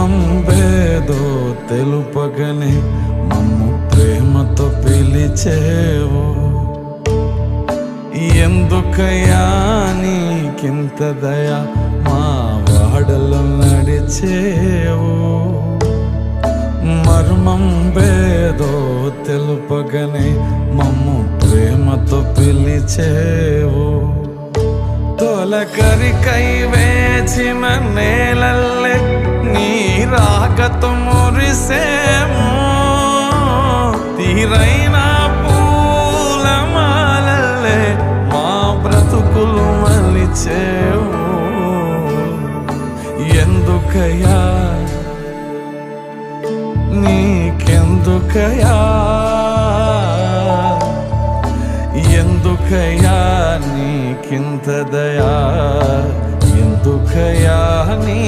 మర్మంబేదో తెలుపగనే మమ్ము ప్రేమతో పిలిచేవు. ఎందుకయ్యా నీకింత దయ మా వాడలో నడిచేవు. మర్మంబేదో తెలుపగనే మమ్ము ప్రేమతో పిలిచేవు. తొలకరికై వేచిన నేలల్లే నీ రాకతో మురిసేము. తీరైన పూలమాలల్లే మా బ్రతుకులు మలిచేవు. ఎందుకయ్యా నీకెందుకయ్యా, ఎందుకయ్యా నీకింత దయా, ఎందుకయ్యా నీ